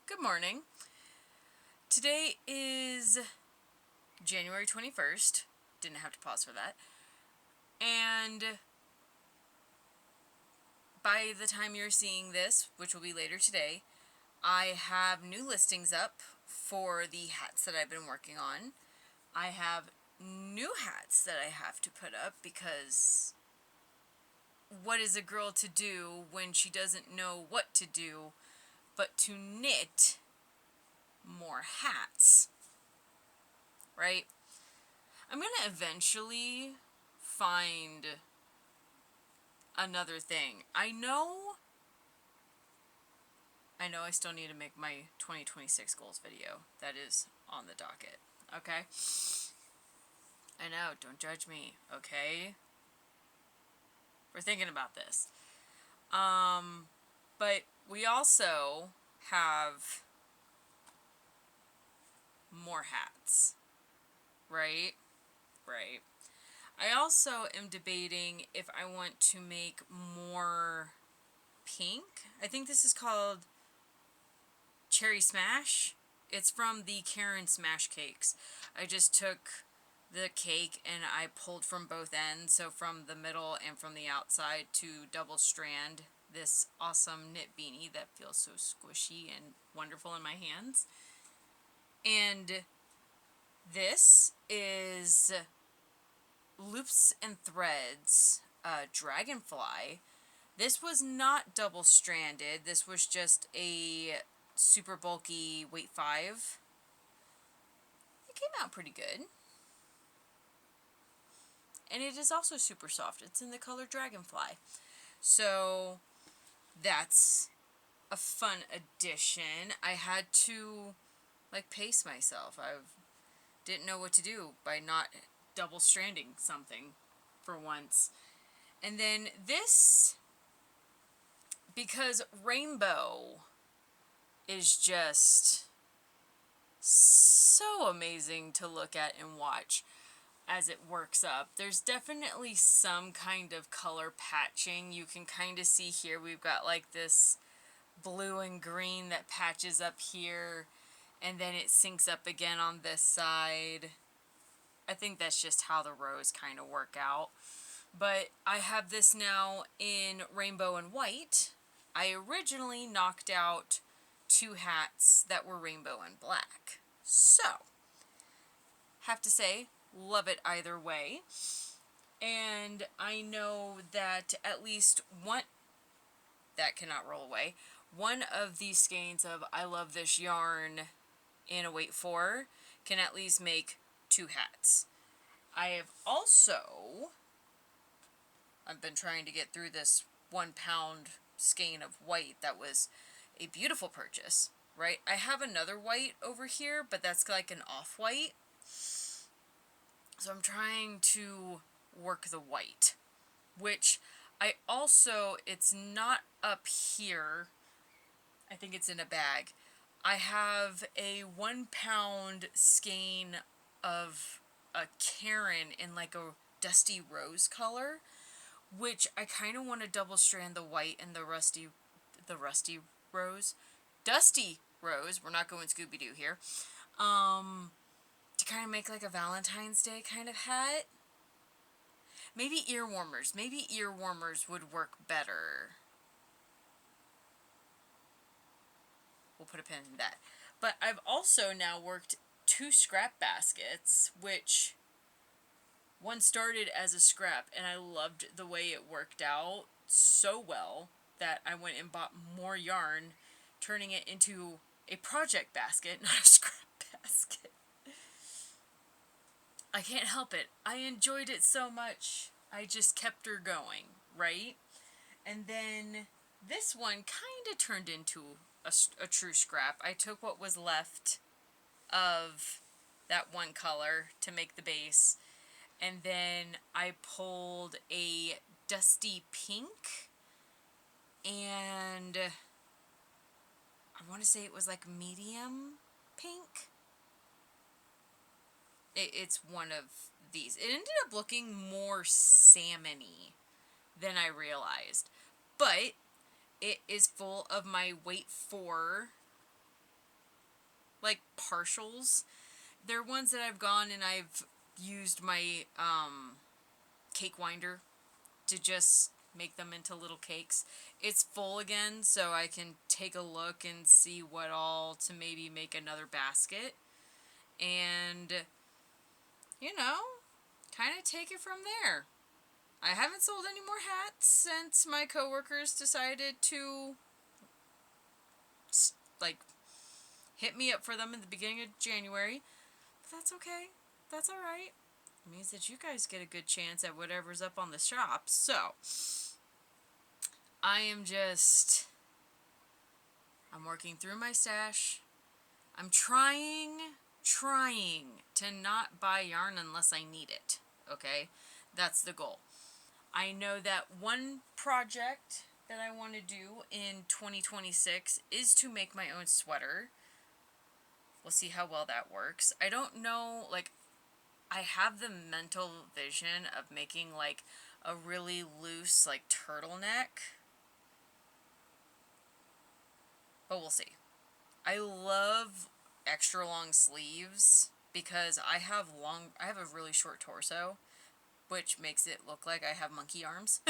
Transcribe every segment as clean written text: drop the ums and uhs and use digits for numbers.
Good morning. Today is January 21st. Didn't have to pause for that. And by the time you're seeing this, which will be later today, I have new listings up for the hats that I've been working on. I have new hats that I have to put up because what is a girl to do when she doesn't know what to do but to knit more hats, right? I'm going to eventually find another thing. I know I still need to make my 2026 goals video. That is on the docket. Okay? I know, don't judge me, okay? We're thinking about this. But we also have more hats. Right? Right. I also am debating if I want to make more pink. I think this is called Cherry Smash. It's from the Charon Smash Cakes. I just took the cake and I pulled from both ends, so from the middle and from the outside, to double strand this awesome knit beanie that feels so squishy and wonderful in my hands. And this is Loops and Threads Dragonfly. This was not double stranded. This was just a super bulky weight 5. It came out pretty good. And it is also super soft. It's in the color Dragonfly. So that's a fun addition. I had to pace myself. I didn't know what to do by not double stranding something for once. And then this, because rainbow is just so amazing to look at and watch as it works up. There's definitely some kind of color patching. You can kind of see here we've got this blue and green that patches up here, and then it syncs up again on this side. I think that's just how the rows kind of work out. But I have this now in rainbow and white. I originally knocked out 2 hats that were rainbow and black. So, have to say, love it either way. And I know that at least one, that cannot roll away, one of these skeins of I love this yarn in a weight 4 can at least make 2 hats. I have also, I've been trying to get through this 1 pound skein of white that was a beautiful purchase, right? I have another white over here, but that's like an off-white. So I'm trying to work the white, which I also, it's not up here. I think it's in a bag. I have a 1 pound skein of a Karen in a dusty rose color, which I kind of want to double strand the white and the rusty rose. Dusty rose, we're not going Scooby-Doo here, to kind of make a Valentine's Day kind of hat. Maybe ear warmers. Maybe ear warmers would work better. We'll put a pin in that. But I've also now worked 2 scrap baskets, which one started as a scrap, and I loved the way it worked out so well that I went and bought more yarn, turning it into a project basket, not a scrap basket. I can't help it. I enjoyed it so much. I just kept her going, right? And then this one kind of turned into a true scrap. I took what was left of that one color to make the base, and then I pulled a dusty pink, and I want to say it was medium pink. It's one of these. It ended up looking more salmon-y than I realized, but it is full of my weight 4 like partials. They're ones that I've gone and I've used my cake winder to just make them into little cakes. It's full again, so I can take a look and see what all to maybe make another basket. And, you know, kind of take it from there. I haven't sold any more hats since my coworkers decided to, like, hit me up for them in the beginning of January. But that's okay. That's alright. It means that you guys get a good chance at whatever's up on the shop. So, I'm working through my stash. I'm trying to not buy yarn unless I need it. Okay? That's the goal. I know that one project that I want to do in 2026 is to make my own sweater. We'll see how well that works. I don't know, like, I have the mental vision of making, like, a really loose, like, turtleneck. But we'll see. I love extra long sleeves because I have a really short torso, which makes it look like I have monkey arms.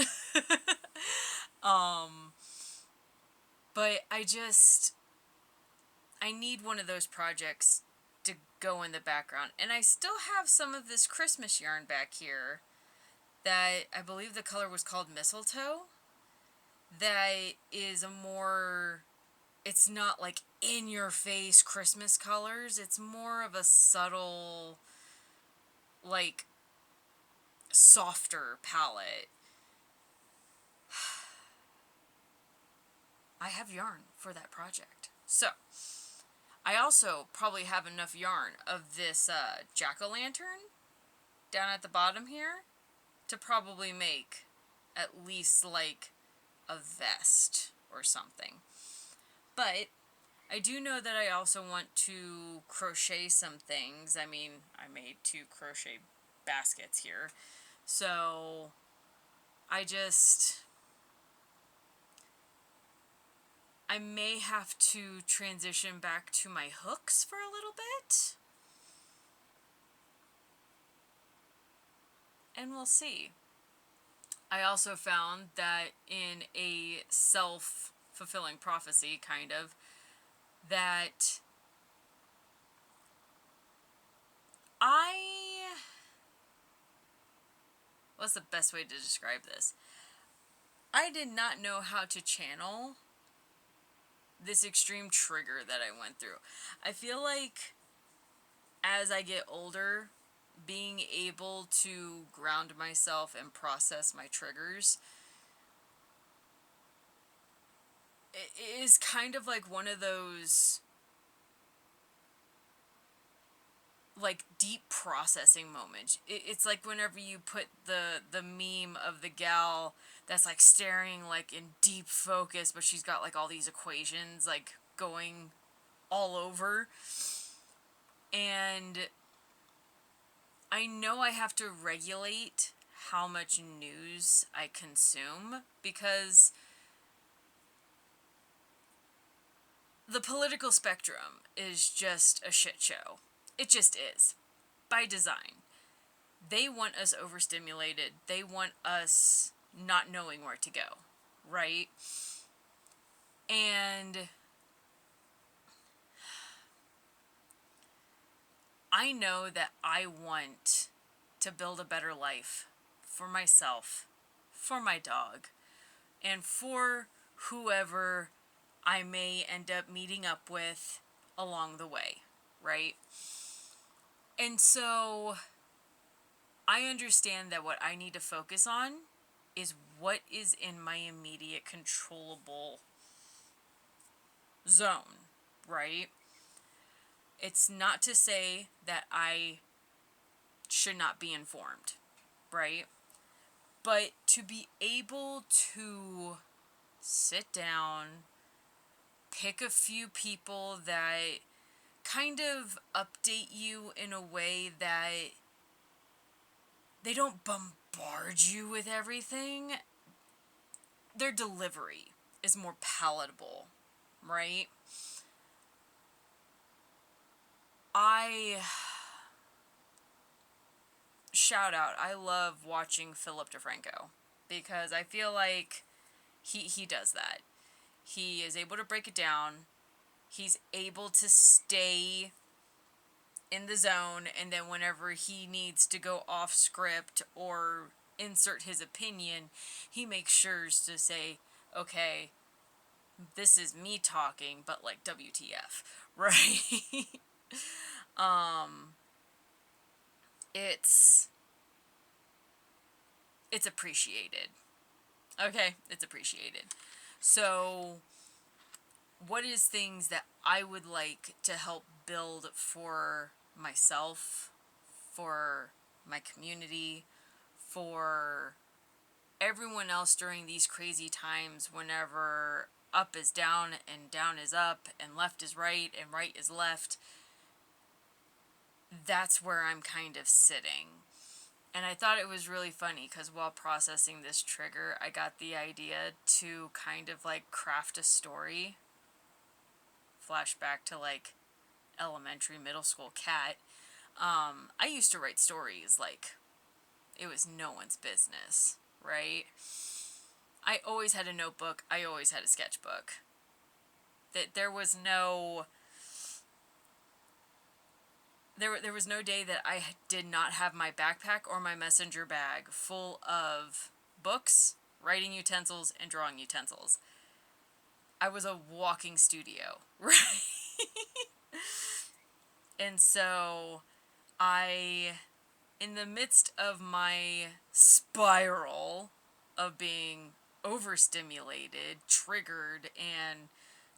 But I need one of those projects to go in the background. And I still have some of this Christmas yarn back here that I believe the color was called Mistletoe. That is it's not like in your face Christmas colors. It's more of a subtle, like, softer palette. I have yarn for that project. So, I also probably have enough yarn of this jack-o'-lantern down at the bottom here to probably make at least, like, a vest or something. But I do know that I also want to crochet some things. I mean, I made 2 crochet baskets here. So, I may have to transition back to my hooks for a little bit. And we'll see. I also found that in a self-fulfilling prophecy, kind of, that what's the best way to describe this? I did not know how to channel this extreme trigger that I went through. I feel like as I get older, being able to ground myself and process my triggers is kind of like one of those, like, deep processing moments. It's like whenever you put the meme of the gal that's, like, staring, like, in deep focus, but she's got, like, all these equations, like, going all over. And I know I have to regulate how much news I consume because the political spectrum is just a shit show. It just is. By design. They want us overstimulated. They want us not knowing where to go. Right? And I know that I want to build a better life for myself, for my dog, and for whoever I may end up meeting up with along the way, right? And so I understand that what I need to focus on is what is in my immediate controllable zone, right? It's not to say that I should not be informed, right? But to be able to sit down, pick a few people that kind of update you in a way that they don't bombard you with everything. Their delivery is more palatable, right? I shout out, I love watching Philip DeFranco because I feel like he does that. He is able to break it down. He's able to stay in the zone, and then whenever he needs to go off script or insert his opinion, he makes sure to say, okay, this is me talking, but like WTF, right? It's appreciated. Okay, it's appreciated. So, what is things that I would like to help build for myself, for my community, for everyone else during these crazy times whenever up is down and down is up and left is right and right is left? That's where I'm kind of sitting. And I thought it was really funny because while processing this trigger, I got the idea to kind of like craft a story. Flashback to like elementary, middle school Katt. I used to write stories like it was no one's business, right? I always had a notebook. I always had a sketchbook. That there was no day that I did not have my backpack or my messenger bag full of books, writing utensils, and drawing utensils. I was a walking studio, right? And so in the midst of my spiral of being overstimulated, triggered, and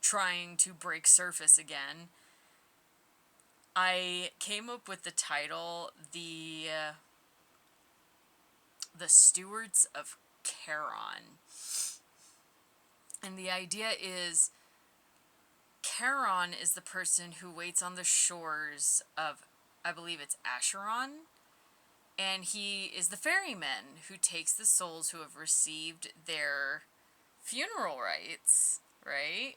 trying to break surface again, I came up with the title, the Stewards of Charon. And the idea is Charon is the person who waits on the shores of, I believe it's Acheron, and he is the ferryman who takes the souls who have received their funeral rites, right?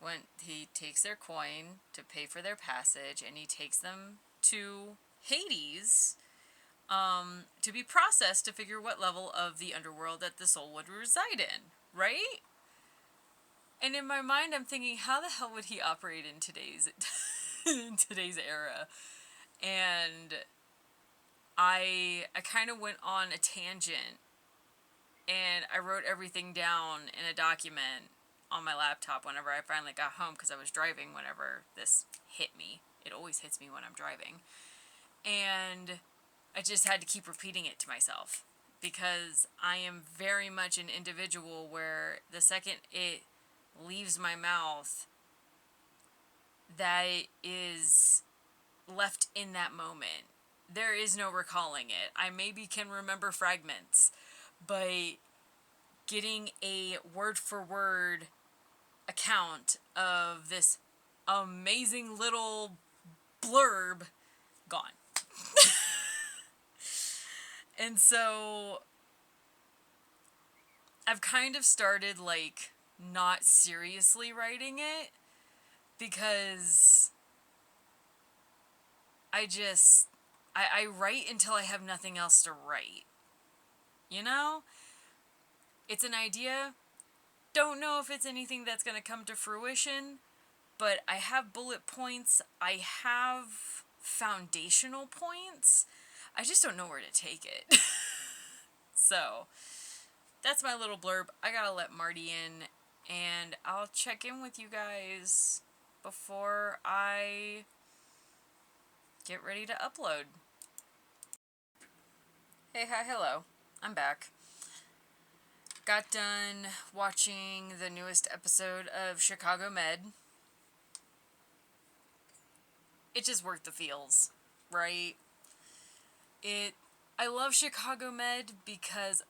When he takes their coin to pay for their passage, and he takes them to Hades to be processed to figure what level of the underworld that the soul would reside in, right? And in my mind, I'm thinking, how the hell would he operate in today's in today's era? And I kind of went on a tangent, and I wrote everything down in a document on my laptop whenever I finally got home, because I was driving whenever this hit me. It always hits me when I'm driving. And I just had to keep repeating it to myself, because I am very much an individual where the second it leaves my mouth, that is left in that moment. There is no recalling it. I maybe can remember fragments, but getting a word for word account of this amazing little blurb, gone. And so I've kind of started like not seriously writing it, because I write until I have nothing else to write. You know? It's an idea. Don't know if it's anything that's going to come to fruition, but I have bullet points. I have foundational points. I just don't know where to take it. So, that's my little blurb. I gotta let Marty in, and I'll check in with you guys before I get ready to upload. Hey, hi, hello. I'm back. Got done watching the newest episode of Chicago Med. It just worked the feels, right? I love Chicago Med because,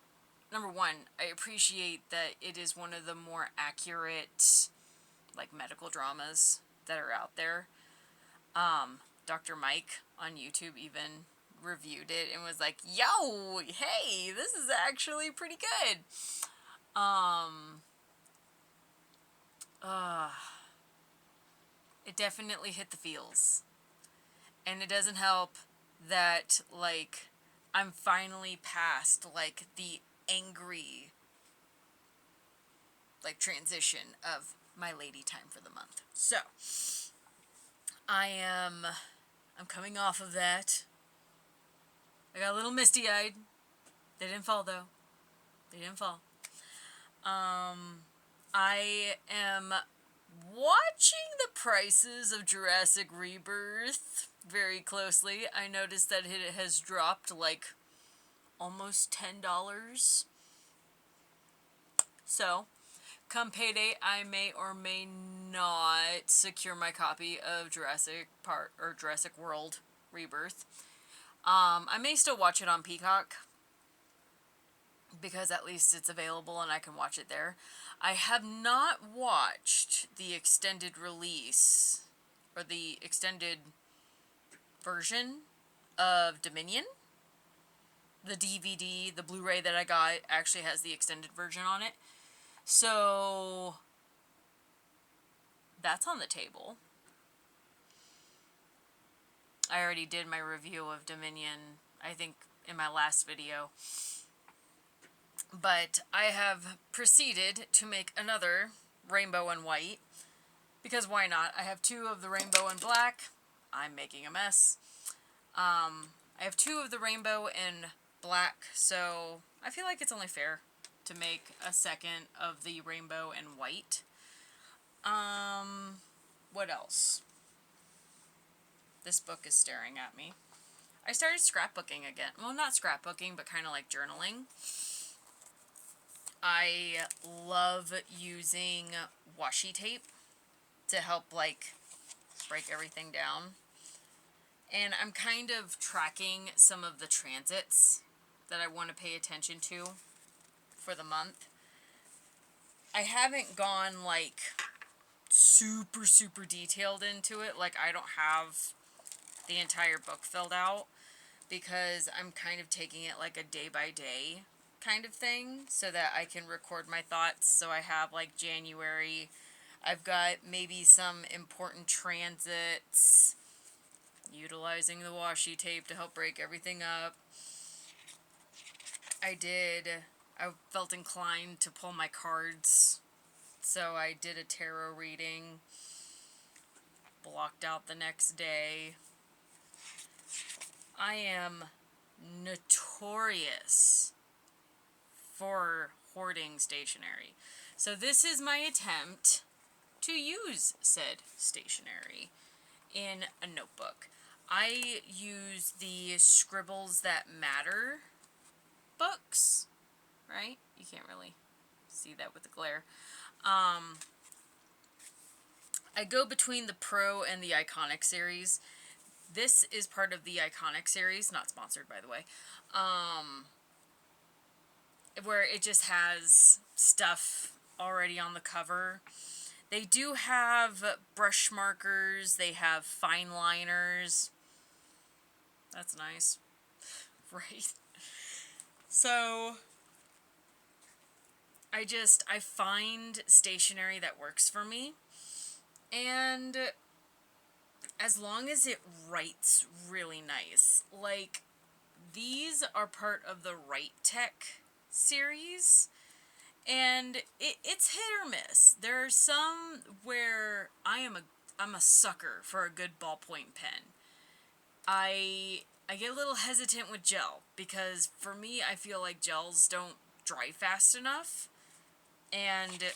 number one, I appreciate that it is one of the more accurate, like, medical dramas that are out there. Dr. Mike on YouTube even reviewed it and was like, yo, hey, this is actually pretty good. It definitely hit the feels. And it doesn't help that, like, I'm finally past, like, the angry, like, transition of my lady time for the month. So, I'm coming off of that. I got a little misty-eyed. They didn't fall, though. They didn't fall. I am watching the prices of Jurassic Rebirth very closely. I noticed that it has dropped, like, almost $10. So, come payday, I may or may not secure my copy of Jurassic World Rebirth. I may still watch it on Peacock, because at least it's available and I can watch it there. I have not watched the extended release, or the extended version of Dominion. The DVD, the Blu-ray that I got actually has the extended version on it. So, that's on the table. I already did my review of Dominion, I think, in my last video. But I have proceeded to make another rainbow and white, because why not? I have 2 of the rainbow and black. I'm making a mess. I have 2 of the rainbow and black, so I feel like it's only fair to make a second of the rainbow and white. What else? This book is staring at me. I started scrapbooking again. Well, not scrapbooking, but kind of like journaling. I love using washi tape to help, like, break everything down. And I'm kind of tracking some of the transits that I want to pay attention to for the month. I haven't gone, like, super detailed into it. Like, I don't have the entire book filled out, because I'm kind of taking it like a day by day kind of thing, so that I can record my thoughts. So I have, like, January. I've got maybe some important transits, utilizing the washi tape to help break everything up. I felt inclined to pull my cards, so I did a tarot reading, blocked out the next day. I am notorious for hoarding stationery. So this is my attempt to use said stationery in a notebook. I use the Scribbles That Matter books, right? You can't really see that with the glare. I go between the Pro and the Iconic series. This is part of the Iconic series, not sponsored, by the way, where it just has stuff already on the cover. They do have brush markers, they have fine liners. That's nice, right? So, I find stationery that works for me, and as long as it writes really nice. Like, these are part of the Write Tech series, and it's hit or miss. There are some where I'm a sucker for a good ballpoint pen. I get a little hesitant with gel, because for me, I feel like gels don't dry fast enough, and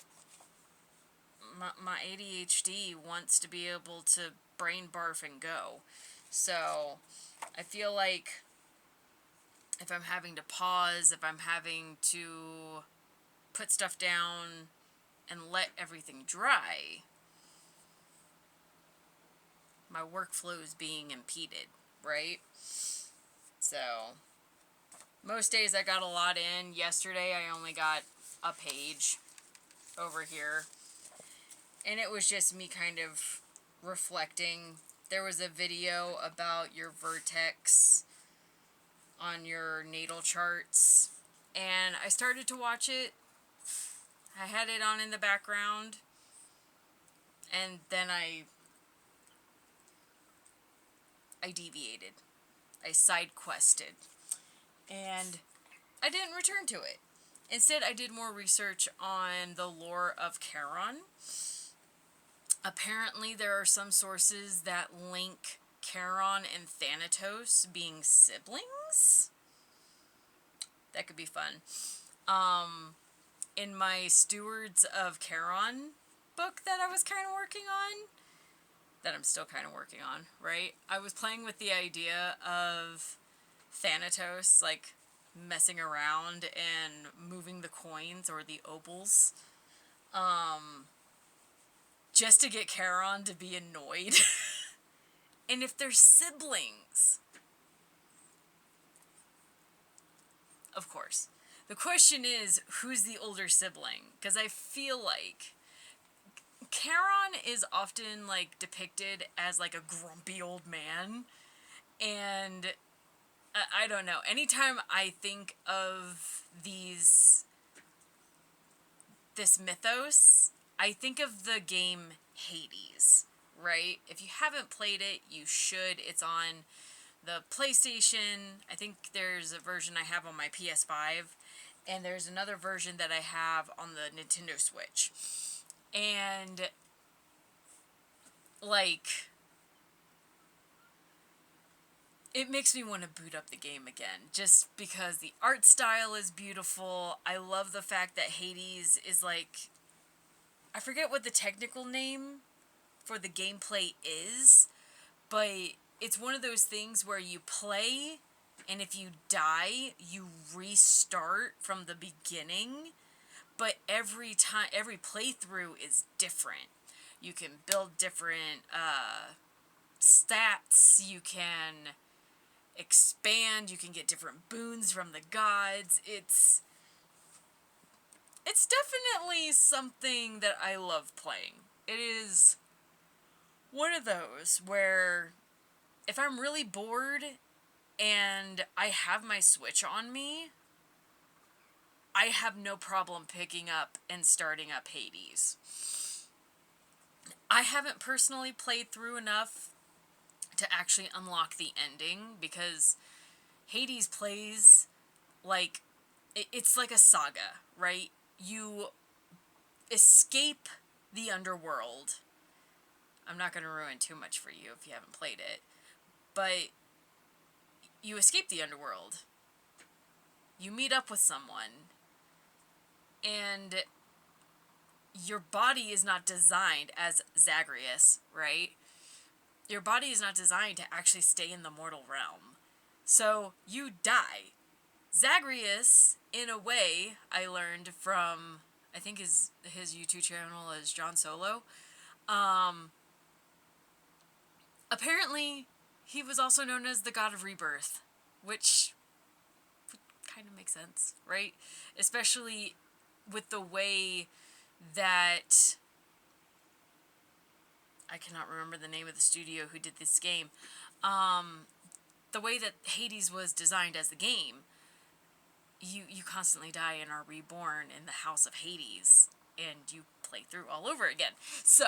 my ADHD wants to be able to brain barf and go. So I feel like if I'm having to pause, if I'm having to put stuff down and let everything dry, my workflow is being impeded, right? So most days I got a lot in. Yesterday I only got a page over here, and it was just me kind of reflecting. There was a video about your vertex on your natal charts, and I started to watch it. I had it on in the background, and then I I deviated. I side quested. And I didn't return to it. Instead, I did more research on the lore of Charon. Apparently, there are some sources that link Charon and Thanatos being siblings. That could be fun. In my Stewards of Charon book that I was kind of working on, that I'm still kind of working on, right? I was playing with the idea of Thanatos, like, messing around and moving the coins or the opals, just to get Charon to be annoyed. And if they're siblings, of course. The question is, who's the older sibling? Because I feel like Charon is often, like, depicted as, like, a grumpy old man. And I don't know. Anytime I think of this mythos, I think of the game Hades, right? If you haven't played it, you should. It's on the PlayStation. I think there's a version I have on my PS5. And there's another version that I have on the Nintendo Switch. And, like, it makes me want to boot up the game again. Just because the art style is beautiful. I love the fact that Hades is, like, I forget what the technical name for the gameplay is. But it's one of those things where you play, and if you die, you restart from the beginning. But every playthrough is different. You can build different stats. You can expand. You can get different boons from the gods. It's definitely something that I love playing. It is one of those where if I'm really bored and I have my Switch on me, I have no problem picking up and starting up Hades. I haven't personally played through enough to actually unlock the ending, because Hades plays like, it's like a saga, right? You escape the underworld. I'm not going to ruin too much for you if you haven't played it. But you escape the underworld. You meet up with someone. And your body is not designed as Zagreus, right? Your body is not designed to actually stay in the mortal realm. So you die. Zagreus, in a way, I learned from, I think his YouTube channel is John Solo. Apparently, he was also known as the god of rebirth, which kind of makes sense, right? Especially with the way that, I cannot remember the name of the studio who did this game, the way that Hades was designed as the game, you constantly die and are reborn in the house of Hades, and you play through all over again. So,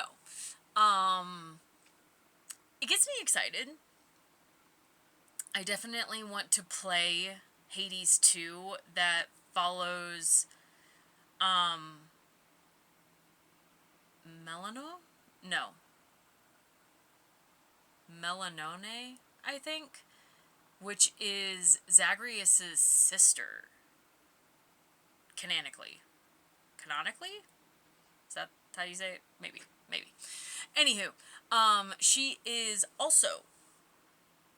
it gets me excited. I definitely want to play Hades 2 that follows, Melanone, I think, which is Zagreus' sister, canonically. Is that how you say it? Maybe. Anywho, she is also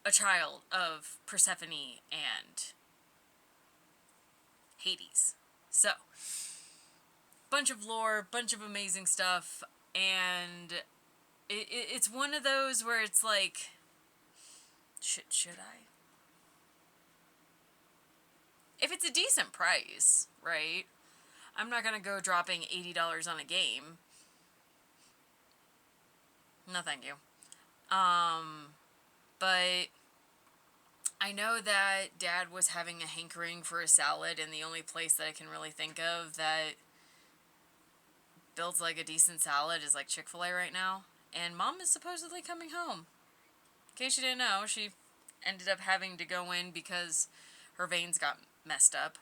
a child of Persephone and Hades. So, bunch of lore, bunch of amazing stuff, and it's one of those where it's like, should I? If it's a decent price, right? I'm not gonna go dropping $80 on a game. No, thank you. But I know that Dad was having a hankering for a salad, and the only place that I can really think of that builds like a decent salad is like Chick-fil-A right now. And Mom is supposedly coming home. In case you didn't know, she ended up having to go in because her veins got messed up.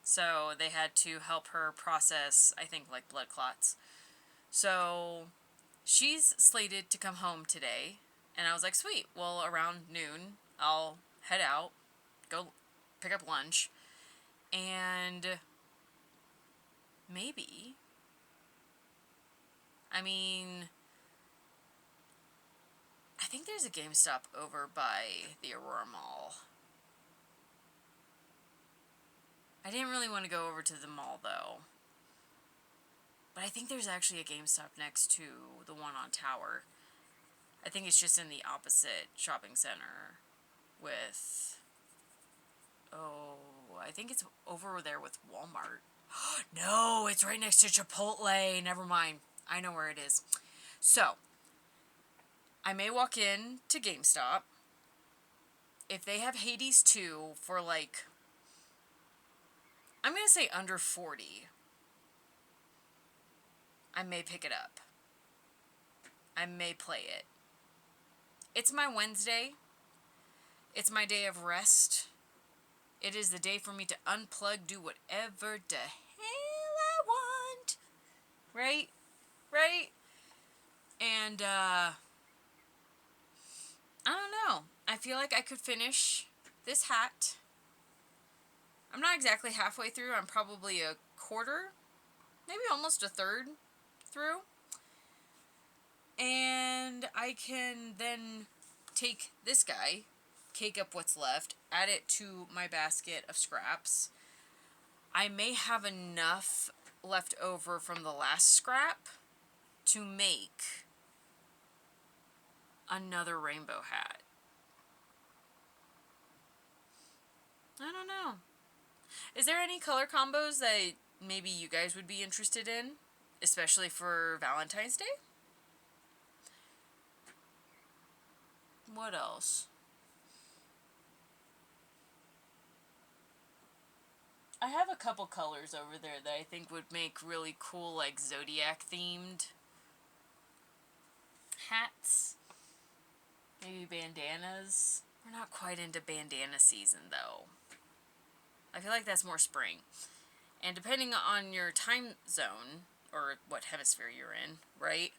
So they had to help her process, I think, like blood clots. So she's slated to come home today. And I was like, sweet. Well, around noon, I'll head out, go pick up lunch, and maybe, I mean, I think there's a GameStop over by the Aurora Mall. I didn't really want to go over to the mall, though. But I think there's actually a GameStop next to the one on Tower. I think it's just in the opposite shopping center with... Oh, I think it's over there with Walmart. No, it's right next to Chipotle. Never mind. I know where it is. So, I may walk in to GameStop. If they have Hades 2 for like... I'm going to say under 40. I may pick it up. I may play it. It's my Wednesday. It's my day of rest. It is the day for me to unplug, do whatever the hell I want. Right? Right? And, I don't know. I feel like I could finish this hat. I'm not exactly halfway through. I'm probably a quarter, maybe almost a third through. And I can then take this guy, cake up what's left, add it to my basket of scraps. I may have enough left over from the last scrap to make another rainbow hat. I don't know. Is there any color combos that maybe you guys would be interested in, especially for Valentine's Day? What else? I have a couple colors over there that I think would make really cool, like, zodiac themed hats. Maybe bandanas. We're not quite into bandana season, though. I feel like that's more spring. And depending on your time zone, or what hemisphere you're in, right?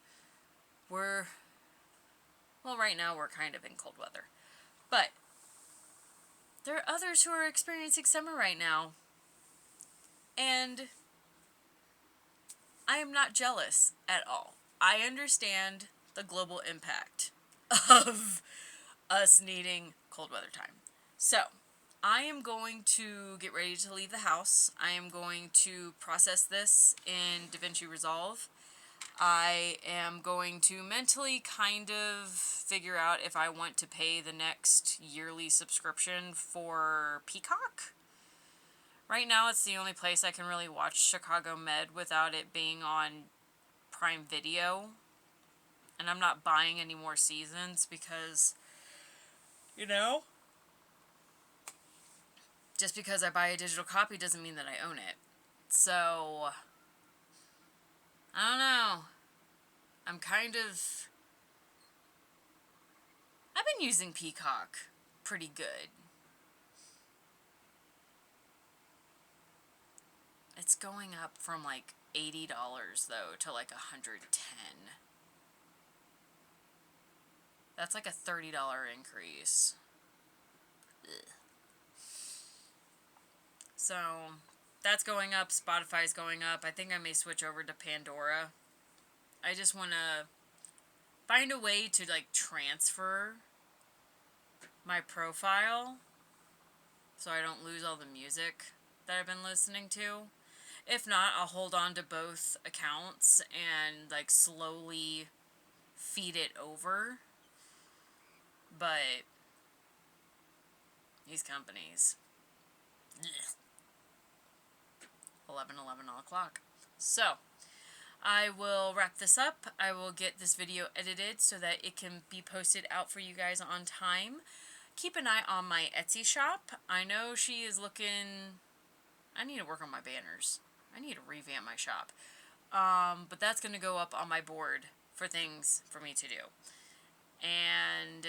Well, right now we're kind of in cold weather. But there are others who are experiencing summer right now. And I am not jealous at all. I understand the global impact of us needing cold weather time. So, I am going to get ready to leave the house. I am going to process this in DaVinci Resolve. I am going to mentally kind of figure out if I want to pay the next yearly subscription for Peacock. Right now, it's the only place I can really watch Chicago Med without it being on Prime Video. And I'm not buying any more seasons because, you know, just because I buy a digital copy doesn't mean that I own it. So, I don't know. I'm kind of... I've been using Peacock pretty good. It's going up from like $80 though to like $110. That's like a $30 increase. Ugh. So that's going up. Spotify's going up. I think I may switch over to Pandora. I just want to find a way to like transfer my profile so I don't lose all the music that I've been listening to. If not, I'll hold on to both accounts and like slowly feed it over. But these companies, 11 o'clock. So I will wrap this up. I will get this video edited so that it can be posted out for you guys on time. Keep an eye on my Etsy shop. I know she is looking... I need to work on my banners. I need to revamp my shop. But that's going to go up on my board for things for me to do. And,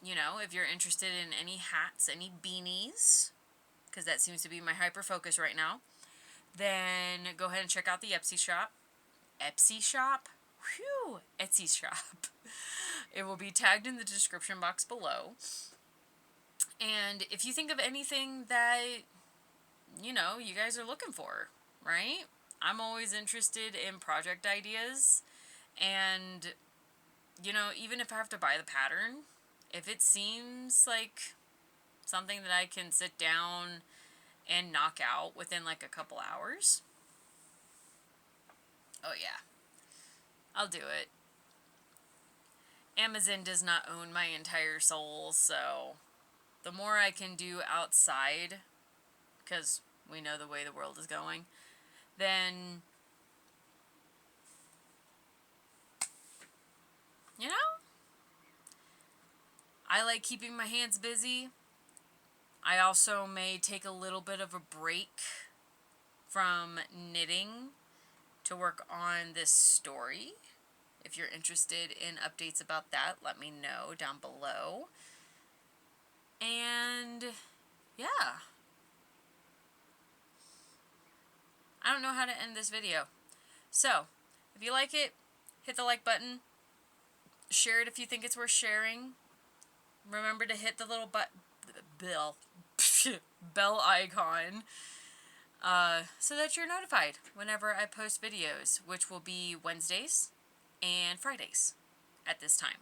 you know, if you're interested in any hats, any beanies, because that seems to be my hyper focus right now, then go ahead and check out the Etsy shop. Etsy shop? Whew! Etsy shop. It will be tagged in the description box below. And if you think of anything that, you know, you guys are looking for, right? I'm always interested in project ideas. And, you know, even if I have to buy the pattern, if it seems like something that I can sit down and knock out within like a couple hours, oh yeah, I'll do it. Amazon does not own my entire soul, so the more I can do outside, because we know the way the world is going, then, you know, I like keeping my hands busy. I also may take a little bit of a break from knitting to work on this story. If you're interested in updates about that, let me know down below. And yeah, I don't know how to end this video. So, if you like it, hit the like button. Share it if you think it's worth sharing. Remember to hit the little bell icon so that you're notified whenever I post videos, which will be Wednesdays and Fridays at this time.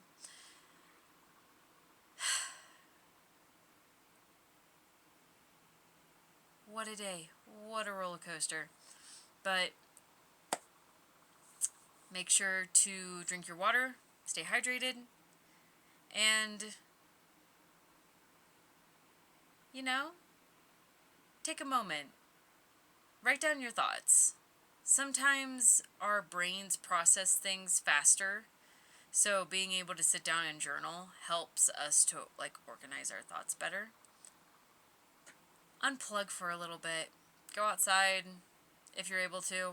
What a day. What a roller coaster. But make sure to drink your water, stay hydrated, and, you know, take a moment. Write down your thoughts. Sometimes our brains process things faster, so being able to sit down and journal helps us to, like, organize our thoughts better. Unplug for a little bit. Go outside if you're able to.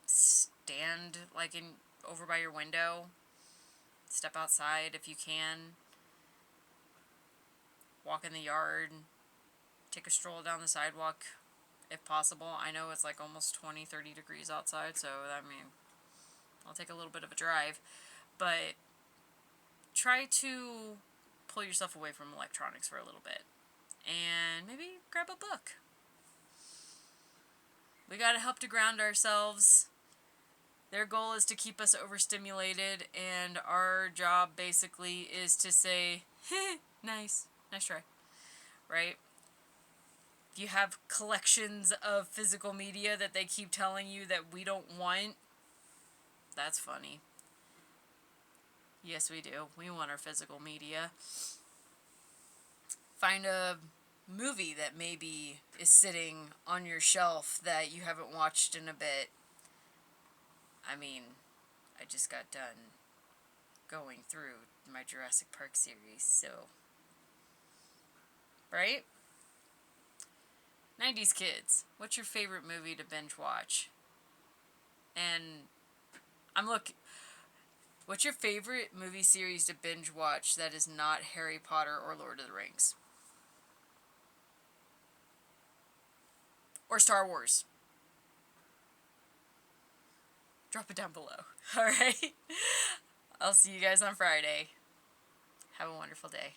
Stand, like, over by your window. Step outside if you can. Walk in the yard. Take a stroll down the sidewalk if possible. I know it's like almost 20-30 degrees outside, so I mean, I'll take a little bit of a drive. But try to pull yourself away from electronics for a little bit. And maybe grab a book. We gotta help to ground ourselves. Their goal is to keep us overstimulated, and our job basically is to say, nice try, right? If you have collections of physical media that they keep telling you that we don't want, that's funny. Yes, we do. We want our physical media. Find a movie that maybe is sitting on your shelf that you haven't watched in a bit. I mean, I just got done going through my Jurassic Park series, so... Right? 90s kids, what's your favorite movie to binge watch? And what's your favorite movie series to binge watch that is not Harry Potter or Lord of the Rings? Or Star Wars? Drop it down below. Alright? I'll see you guys on Friday. Have a wonderful day.